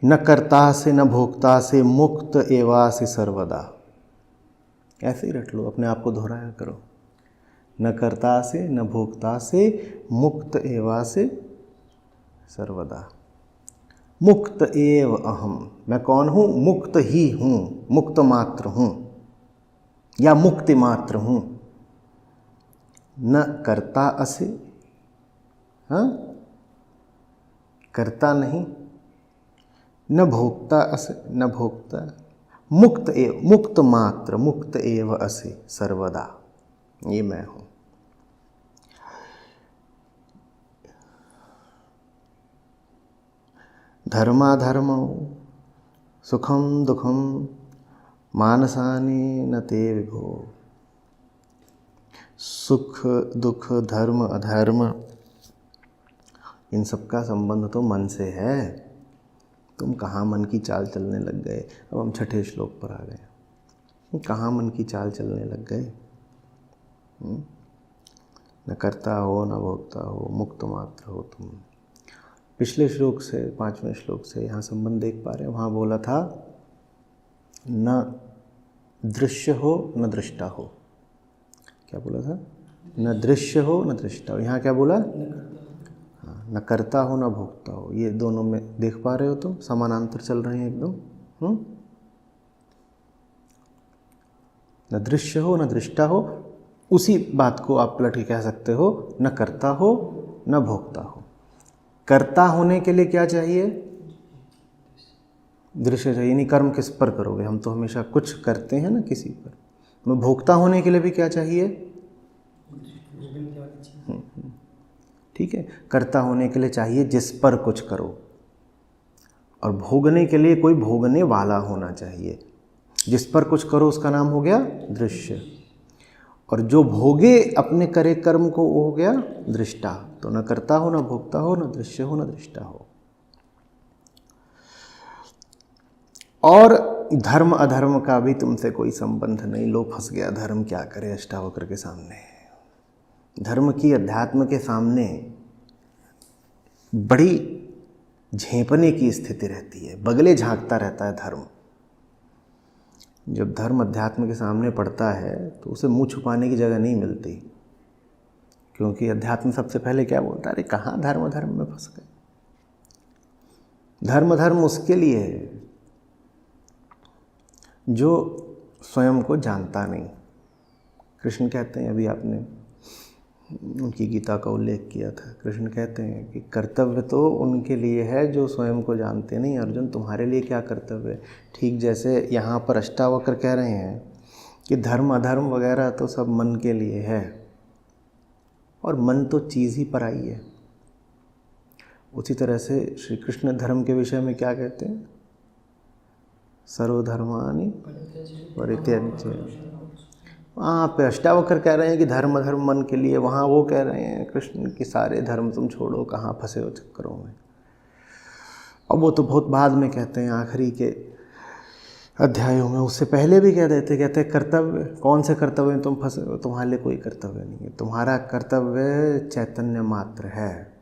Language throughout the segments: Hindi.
न कर्ता से न भोक्ता से मुक्त एवासि सर्वदा। ऐसे ही रट लो, अपने आप को दोहराया करो। न कर्ता से न भोक्ता से मुक्त एवासि सर्वदा। मुक्त एव अहम, मैं कौन हूँ? मुक्त ही हूँ, मुक्त मात्र हूँ या मुक्ति मात्र हूँ। न कर्ता असे, हाँ, कर्ता नहीं, न भोक्ता असे, न भोक्ता, मुक्त एव, मुक्त मात्र, मुक्त एव असे सर्वदा, ये मैं हूँ। धर्माधर्म सुखम दुखम मानसानि न ते विभो। सुख दुख धर्म अधर्म इन सब का संबंध तो मन से है। तुम कहाँ मन की चाल चलने लग गए? अब हम छठे श्लोक पर आ गए। कहाँ मन की चाल चलने लग गए? न करता हो न भोगता हो, मुक्त मात्र हो तुम। पिछले श्लोक से, 5वें श्लोक से यहाँ संबंध देख पा रहे हैं। वहाँ बोला था न दृश्य हो न दृष्टा हो। क्या बोला था? न दृश्य हो न दृष्टा हो। यहाँ क्या बोला? हाँ, न करता हो न भोगता हो। ये दोनों में देख पा रहे हो तुम, समानांतर चल रहे हैं एकदम। न दृश्य हो न दृष्टा हो, उसी बात को आप पलट के कह सकते हो न करता हो न भोगता हो। कर्ता होने के लिए क्या चाहिए? दृश्य चाहिए। नहीं, कर्म किस पर करोगे? हम तो हमेशा कुछ करते हैं ना किसी पर। मैं भोक्ता होने के लिए भी क्या चाहिए? ठीक है, कर्ता होने के लिए चाहिए जिस पर कुछ करो, और भोगने के लिए कोई भोगने वाला होना चाहिए। जिस पर कुछ करो उसका नाम हो गया दृश्य, और जो भोगे अपने करे कर्म को वो हो गया दृष्टा। तो न करता हो न भोगता हो, न दृश्य हो न दृष्टा हो। और धर्म अधर्म का भी तुमसे कोई संबंध नहीं। लो फंस गया, धर्म क्या करे अष्टावक्र के सामने। धर्म की अध्यात्म के सामने बड़ी झेंपने की स्थिति रहती है, बगले झांकता रहता है धर्म। जब धर्म अध्यात्म के सामने पड़ता है तो उसे मुंह छुपाने की जगह नहीं मिलती, क्योंकि अध्यात्म सबसे पहले क्या बोलता है? अरे कहाँ धर्म धर्म में फंस गए। धर्म धर्म उसके लिए है जो स्वयं को जानता नहीं। कृष्ण कहते हैं, अभी आपने उनकी गीता का उल्लेख किया था, कृष्ण कहते हैं कि कर्तव्य तो उनके लिए है जो स्वयं को जानते नहीं। अर्जुन, तुम्हारे लिए क्या कर्तव्य है? ठीक जैसे यहाँ पर अष्टावक्र कह रहे हैं कि धर्म अधर्म वगैरह तो सब मन के लिए है, और मन तो चीज़ ही पराई है। उसी तरह से श्री कृष्ण धर्म के विषय में क्या कहते हैं? सर्वधर्मानि परित्यज्य। वहाँ पे अष्टावक्र कह रहे हैं कि धर्म धर्म मन के लिए, वहाँ वो कह रहे हैं कृष्ण कि सारे धर्म तुम छोड़ो, कहाँ फंसे हो चक्करों में। और वो तो बहुत बाद में कहते हैं, आखिरी के अध्यायों में। उससे पहले भी कह देते, कहते कर्तव्य, कौन से कर्तव्य में तुम फंसे हो? तुम्हारे लिए कोई कर्तव्य नहीं है। तुम्हारा कर्तव्य चैतन्य मात्र है।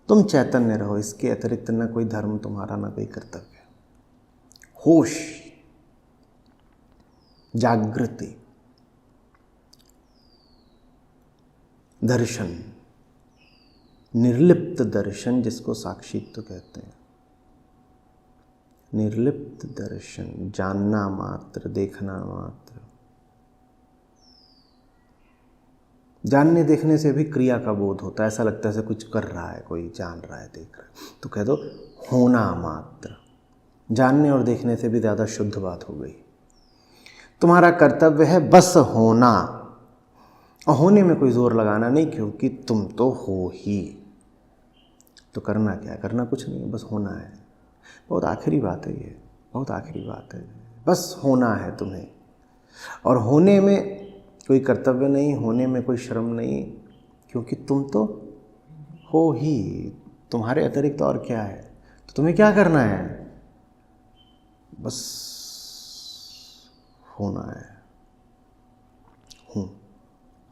तुम चैतन्य रहो, इसके अतिरिक्त न कोई धर्म तुम्हारा, न कोई कर्तव्य। होश, जागृति, दर्शन, निर्लिप्त दर्शन जिसको साक्षित्व कहते हैं। निर्लिप्त दर्शन, जानना मात्र, देखना मात्र। जानने देखने से भी क्रिया का बोध होता है, ऐसा लगता है जैसे कुछ कर रहा है, कोई जान रहा है, देख रहा है। तो कह दो होना मात्र। जानने और देखने से भी ज़्यादा शुद्ध बात हो गई। तुम्हारा कर्तव्य है बस होना, और होने में कोई जोर लगाना नहीं, क्योंकि तुम तो हो ही। तो करना क्या है? करना कुछ नहीं है, बस होना है। बहुत आखिरी बात है ये, बहुत आखिरी बात है। बस होना है तुम्हें, और होने में कोई कर्तव्य नहीं, होने में कोई श्रम नहीं, क्योंकि तुम तो हो ही। तुम्हारे अतिरिक्त और क्या है? तो तुम्हें क्या करना है? बस होना है।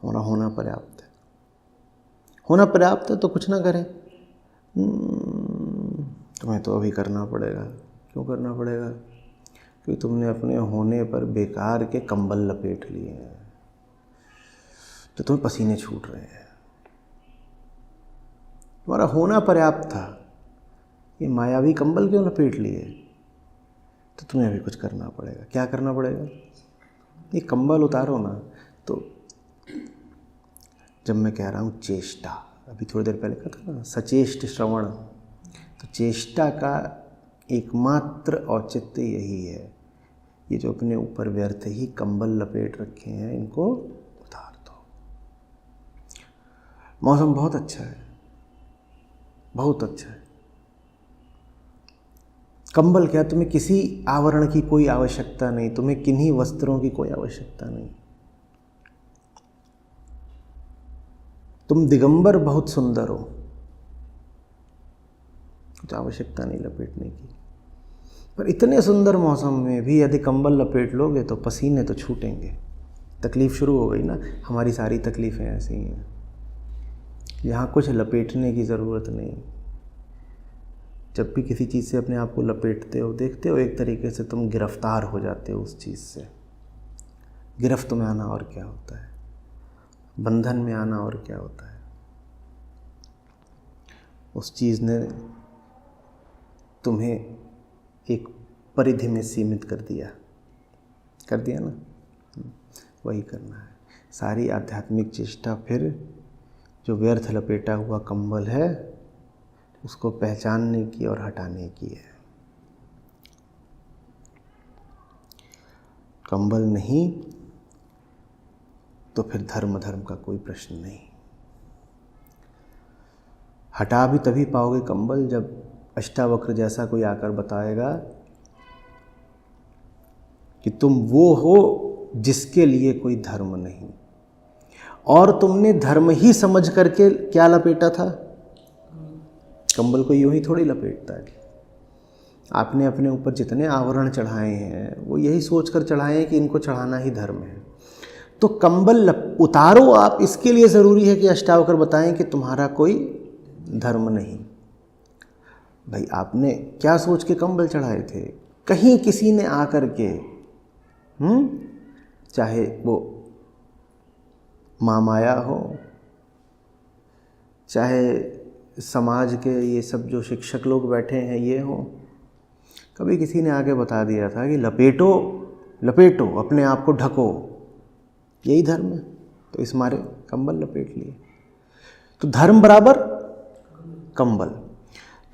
होना पर्याप्त है। होना पर्याप्त है तो कुछ ना करें। तुम्हें तो अभी करना पड़ेगा। क्यों करना पड़ेगा? क्योंकि तुमने अपने होने पर बेकार के कंबल लपेट लिए हैं, तो तुम्हें पसीने छूट रहे हैं। तुम्हारा होना पर्याप्त था, ये मायावी कंबल क्यों लपेट लिए? तो तुम्हें अभी कुछ करना पड़ेगा। क्या करना पड़ेगा? ये कंबल उतारो ना। तो जब मैं कह रहा हूँ चेष्टा, अभी थोड़ी देर पहले कहा था ना, सचेष्ट श्रवण, तो चेष्टा का एकमात्र औचित्य यही है, ये जो अपने ऊपर व्यर्थ ही कंबल लपेट रखे हैं इनको उतार दो। मौसम बहुत अच्छा है, बहुत अच्छा है। कंबल क्या, तुम्हें किसी आवरण की कोई आवश्यकता नहीं, तुम्हें किन्हीं वस्त्रों की कोई आवश्यकता नहीं। तुम दिगंबर बहुत सुंदर हो, कुछ आवश्यकता नहीं लपेटने की। पर इतने सुंदर मौसम में भी यदि कंबल लपेट लोगे तो पसीने तो छूटेंगे। तकलीफ़ शुरू हो गई ना। हमारी सारी तकलीफ़ें ऐसी ही हैं, यहाँ कुछ लपेटने की ज़रूरत नहीं। जब भी किसी चीज़ से अपने आप को लपेटते हो, देखते हो एक तरीके से तुम गिरफ्तार हो जाते हो उस चीज़ से। गिरफ्त में आना और क्या होता है, बंधन में आना और क्या होता है। उस चीज़ ने तुम्हें एक परिधि में सीमित कर दिया ना। वही करना है। सारी आध्यात्मिक चेष्टा फिर जो व्यर्थ लपेटा हुआ कंबल है उसको पहचानने की और हटाने की है। कंबल नहीं तो फिर धर्म का कोई प्रश्न नहीं। हटा भी तभी पाओगे कंबल जब अष्टावक्र जैसा कोई आकर बताएगा कि तुम वो हो जिसके लिए कोई धर्म नहीं, और तुमने धर्म ही समझ करके क्या लपेटा था। कंबल को यूं ही थोड़ी लपेटता है। आपने अपने ऊपर जितने आवरण चढ़ाए हैं वो यही सोचकर चढ़ाए हैं कि इनको चढ़ाना ही धर्म है। तो कंबल उतारो आप, इसके लिए ज़रूरी है कि अष्टावक्र बताएं कि तुम्हारा कोई धर्म नहीं। भाई आपने क्या सोच के कंबल चढ़ाए थे? कहीं किसी ने आकर के चाहे वो माँ माया हो, चाहे समाज के ये सब जो शिक्षक लोग बैठे हैं ये हो, कभी किसी ने आके बता दिया था कि लपेटो लपेटो, अपने आप को ढको, यही धर्म है। तो इस मारे कंबल लपेट लिए। तो धर्म बराबर कंबल।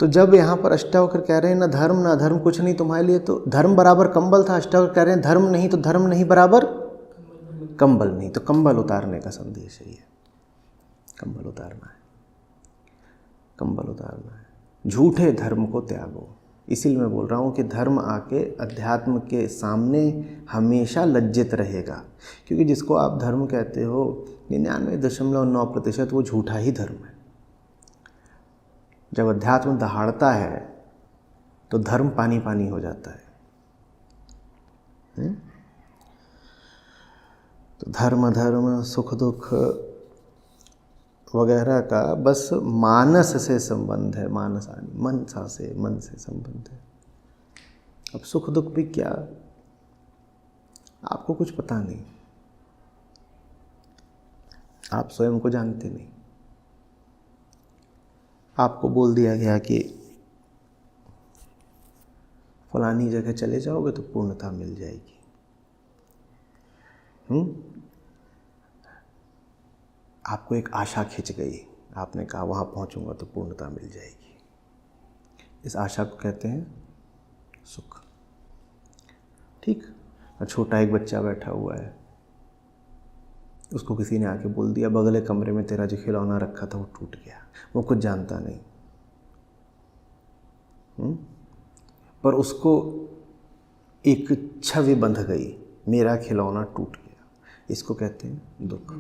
तो जब यहाँ पर अष्टावक्र कह रहे हैं ना धर्म कुछ नहीं तुम्हारे लिए, तो धर्म बराबर कंबल था। अष्टावक्र कह रहे हैं धर्म नहीं तो धर्म नहीं बराबर कंबल नहीं। तो कंबल उतारने का संदेश है ये। कंबल उतारना है, कंबल उतारना है। झूठे धर्म को त्यागो। इसीलिए मैं बोल रहा हूँ कि धर्म आके अध्यात्म के सामने हमेशा लज्जित रहेगा, क्योंकि जिसको आप धर्म कहते हो 99.9% वो झूठा ही धर्म है। जब अध्यात्म दहाड़ता है तो धर्म पानी पानी हो जाता है। तो धर्म अधर्म सुख दुख वगैरह का बस मानस से संबंध है, मानसानी, मनसा से, मन से संबंध है। अब सुख दुख भी क्या, आपको कुछ पता नहीं, आप स्वयं को जानते नहीं। आपको बोल दिया गया कि फलानी जगह चले जाओगे तो पूर्णता मिल जाएगी। आपको एक आशा खिंच गई, आपने कहा वहाँ पहुँचूंगा तो पूर्णता मिल जाएगी। इस आशा को कहते हैं सुख। ठीक। और छोटा एक बच्चा बैठा हुआ है, उसको किसी ने आके बोल दिया बगले कमरे में तेरा जो खिलौना रखा था वो टूट गया। वो कुछ जानता नहीं, पर उसको एक छवि बंध गई, मेरा खिलौना टूट गया। इसको कहते हैं दुख।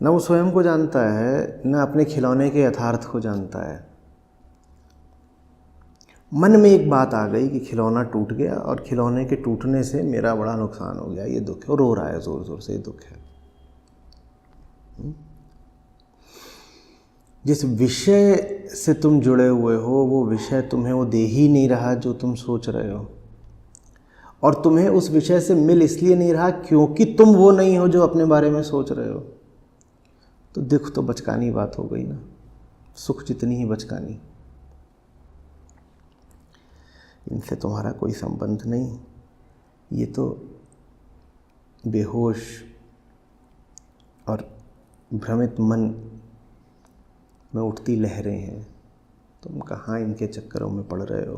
न वो स्वयं को जानता है, न अपने खिलौने के यथार्थ को जानता है। मन में एक बात आ गई कि खिलौना टूट गया और खिलौने के टूटने से मेरा बड़ा नुकसान हो गया, ये दुख है। और रो रहा है ज़ोर ज़ोर से, ये दुख है। जिस विषय से तुम जुड़े हुए हो वो विषय तुम्हें वो दे ही नहीं रहा जो तुम सोच रहे हो, और तुम्हें उस विषय से मिल इसलिए नहीं रहा क्योंकि तुम वो नहीं हो जो अपने बारे में सोच रहे हो। तो दुख तो बचकानी बात हो गई ना, सुख जितनी ही बचकानी। इनसे तुम्हारा कोई संबंध नहीं, ये तो बेहोश और भ्रमित मन में उठती लहरें हैं। तुम कहाँ इनके चक्करों में पड़ रहे हो।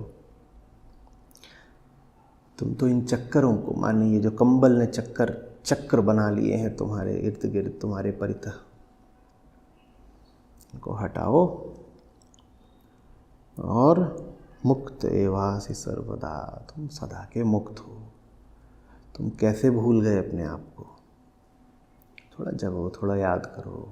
तुम तो इन चक्करों को, माने ये जो कंबल ने चक्कर बना लिए हैं तुम्हारे इर्द गिर्द, तुम्हारे परितः, इनको हटाओ और मुक्त एवासि सर्वदा, तुम सदा के मुक्त हो। तुम कैसे भूल गए अपने आप को? थोड़ा जगो, थोड़ा याद करो।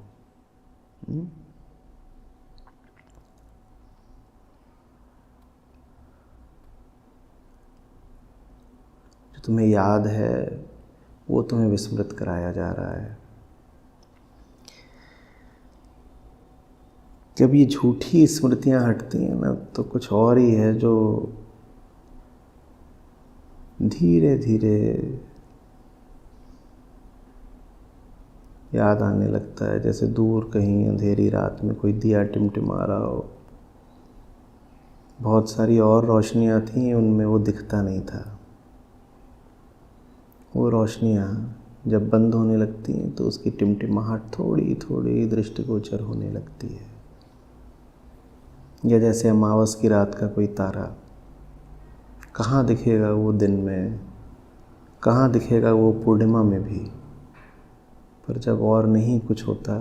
जो तुम्हें याद है वो तुम्हें विस्मृत कराया जा रहा है। जब ये झूठी स्मृतियां हटती हैं ना, तो कुछ और ही है जो धीरे धीरे याद आने लगता है। जैसे दूर कहीं अंधेरी रात में कोई दिया टिमटिमा रहा हो, बहुत सारी और रोशनियां थीं, उनमें वो दिखता नहीं था। वो रोशनियां जब बंद होने लगती हैं तो उसकी टिमटिमाहट थोड़ी थोड़ी दृष्टिगोचर होने लगती है। या जैसे अमावस की रात का कोई तारा, कहाँ दिखेगा वो दिन में, कहाँ दिखेगा वो पूर्णिमा में भी। पर जब और नहीं कुछ होता,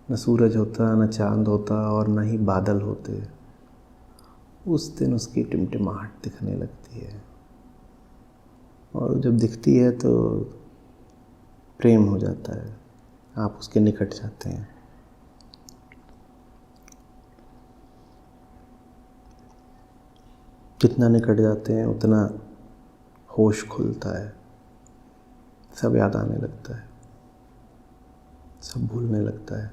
न सूरज होता, न चांद होता, और न ही बादल होते, उस दिन उसकी टिमटिमाहट दिखने लगती है। और जब दिखती है तो प्रेम हो जाता है, आप उसके निकट जाते हैं। जितना निकट जाते हैं उतना होश खुलता है, सब याद आने लगता है, सब भूलने लगता है।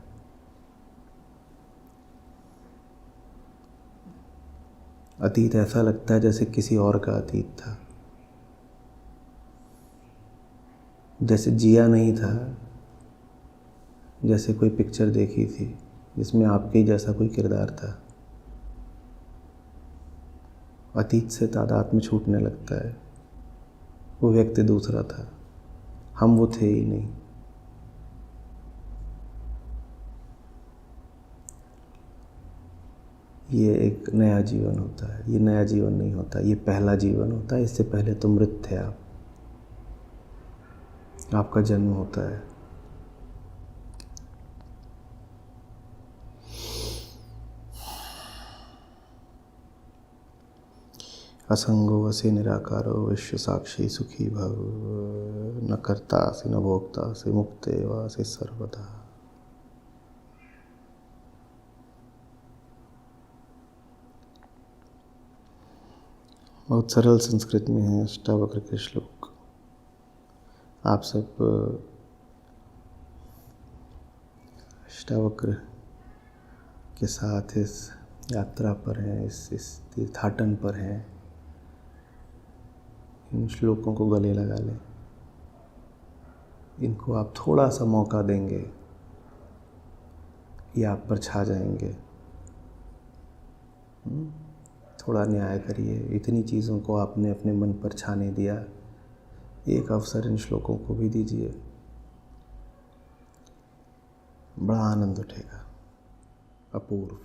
अतीत ऐसा लगता है जैसे किसी और का अतीत था, जैसे जिया नहीं था, जैसे कोई पिक्चर देखी थी जिसमें आपके ही जैसा कोई किरदार था। अतीत से तादात्म्य छूटने लगता है। वो व्यक्ति दूसरा था, हम वो थे ही नहीं। ये एक नया जीवन होता है। ये नया जीवन नहीं होता, ये पहला जीवन होता है। इससे पहले तो मृत थे आप, आपका जन्म होता है। असंगो वसे निराकारो विश्व साक्षी सुखी भव, न कर्तासि न भोक्तासि मुक्त एवासि सर्वदा। बहुत सरल संस्कृत में है अष्टावक्र के श्लोक। आप सब अष्टावक्र के साथ इस यात्रा पर हैं, इस तीर्थाटन पर हैं। इन श्लोकों को गले लगा लें। इनको आप थोड़ा सा मौका देंगे, ये आप पर छा जाएंगे। थोड़ा न्याय करिए। इतनी चीज़ों को आपने अपने मन पर छाने दिया, एक अवसर इन श्लोकों को भी दीजिए, बड़ा आनंद उठेगा। अपूर्व।